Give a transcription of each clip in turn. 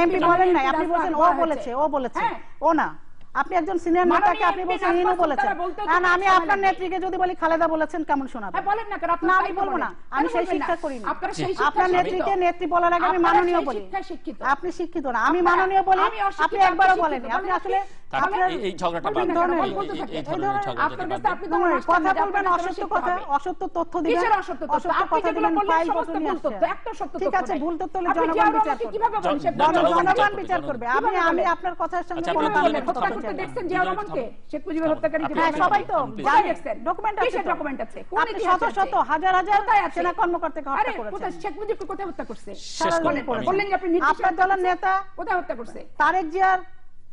MP বলেন না, আপনি বলেন ও বলেছে, ও বলেছে, ও না। আপনি একজন সিনিয়র নেতাকে আপনি বলছেন ইনি বলেছেন, কারণ আমি আপনার নেত্রীকে যদি বলি খালেদা বলেছেন কেমন শোনাবে? বলেন না, কারণ না আমি বলবো না, আমি সেই শিক্ষা করি না। আপনার নেত্রীকে নেত্রী বলার আগে আমি মাননীয় বলি। আপনি শিক্ষিত না, আমি মাননীয় বলি, আপনি একবারও বলেননি। আপনি আসলে এই ঝগড়াটা কথা বলবেন, অসত্য কথা, অসত্য তথ্য দিবেন, অসত্য কথা দিবেন, ফাইল পত্র নিয়ে আসছেন। ঠিক আছে, ভুল তথ্য হলে জনগণ বিচার করবে, জনগণ বিচার করবে। আমি আপনার কথার সঙ্গে কোনো তাল মিলাতে দেখছেন জিয়া রহমানকে, শেখ মুজিবুর হত্যাকারী কি সবাই তো দেখছেন, ডকুমেন্ট আছে, ডকুমেন্ট আছে, আপনি শত শত হাজার হাজার সেনা কর্মকর্তাকে হত্যা করেছেন। শেখ মুজিবকে কোথায় হত্যা করছে? বললেন যে আপনি আপনার দলের নেতা কোথায় হত্যা করছে? তারেক জিয়ার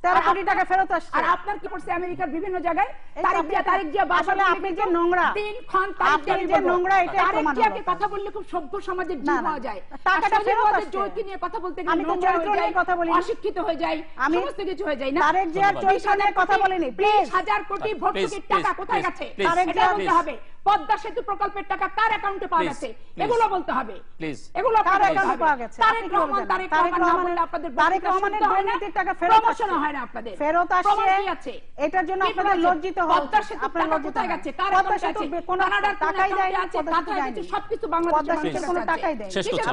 13 কোটি টাকা ফেরত আসছে। আর আপনার কি করছে আমেরিকার বিভিন্ন জায়গায়? তারেক জিয়া আসলে আপনি যে নোংরা, আপনি যে নোংরা এটা প্রমাণ। তারেক জিয়াকে কথা বললে খুব সভ্য সমাজের জীব হওয়া যায়, টাকাটা ফেরত আসছে। চরিত্র নিয়ে কথা বলতে গেলে আমি তো চরিত্র নিয়ে কথা বলি, অশিক্ষিত হয়ে যায়, সমস্ত কিছু হয়ে যায় না। তারেক জিয়ার চরিত্র নিয়ে কথা বলিনি। প্লিজ, 20,000 কোটি ভর্তুকির টাকা কোথায় গেছে এটা বলতে হবে। পদ্মা সেতু প্রকল্পের টাকা কার অ্যাকাউন্টে পাওয়া গেছে এগুলো বলতে হবে। এগুলো কার অ্যাকাউন্টে পাওয়া গেছে? তারেক রহমান আপনাদের তারেক রহমানের দুর্নীতির টাকা ফেরত আসছে, হয় না আপনাদের ফেরত আসছে। এটার জন্য আপনাদের লজ্জিত হওয়া উচিত। আপনারা লজ্জিত হয়ে গেছে। কার পদ্মা সেতু কোনো টাকাই দেয় না, সবকিছু বাংলাদেশের মানুষের কোনো টাকাই দেয়। শেষ করছি,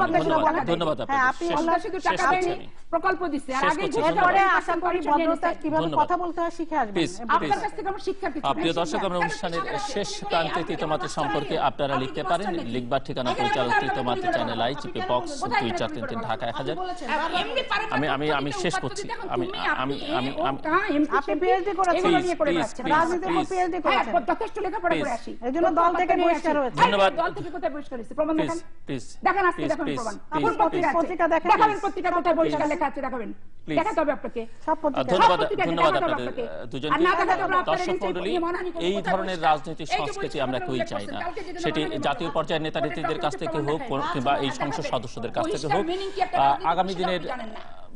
ধন্যবাদ হ্যাঁ, আপনি পদ্মা সেতু টাকা দেয়নি, প্রকল্প দিচ্ছে। আর আগে এরপরে আশা করি ভদ্রতা কিভাবে কথা বলতে হয় শিখে আসবেন। আপনার কাছ থেকে আমরা শিক্ষার কিছু প্রিয় দর্শক, আমরা অনুষ্ঠানের শেষ প্রান্তে তিতোমাত্র সম্পর্কে আপনারা লিখতে পারেন। লিখবার ঠিকানা পরিচালক তিতোমাত্র চ্যানেল আই, জিপি বক্স 24333 ঢাকা 1000। আমি শেষ করছি। আপনি পিএইচডি করেছেন, রাজনীতির উপর পিএইচডি করেছেন, যথেষ্ট লেখাপড়া করে আসি, এজন্য দল থেকে বহিষ্কার হয়েছে। ধন্যবাদ। দল থেকে কোথায় বহিষ্কার হয়েছে প্রমাণ দেখান, দেখেন আজকে দেখেন প্রমাণ। আপনি পত্রিকা দেখেন, দেখাবেন পত্রিকা কোথায় বহিষ্কার লেখা আছে, দেখাবেন, দেখাতে হবে আপনাকে সব পত্রিকা। ধন্যবাদ আপনাদের দুজনকে। দর্শক মণ্ডলী, এই ধরনের রাজনৈতিক সংস্কৃতি আমরা কেউই চাই না। সেটি জাতীয় পর্যায়ের নেতা নেত্রীদের কাছ থেকে হোক কিংবা এই সংসদ সদস্যদের কাছ থেকে হোক। আগামী দিনের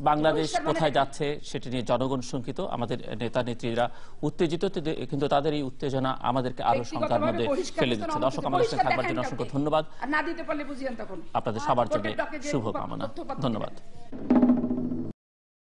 বাংলাদেশ কোথায় যাচ্ছে সেটি নিয়ে জনগণ শঙ্কিত, আমাদের নেতা নেত্রীরা উত্তেজিত, কিন্তু তাদের এই উত্তেজনা আমাদেরকে আরো শঙ্কার মধ্যে ফেলে দিচ্ছে। দর্শক, আমাদের সাথে থাকবার জন্য অসংখ্য ধন্যবাদ। আপনাদের সবার জন্য শুভকামনা। ধন্যবাদ।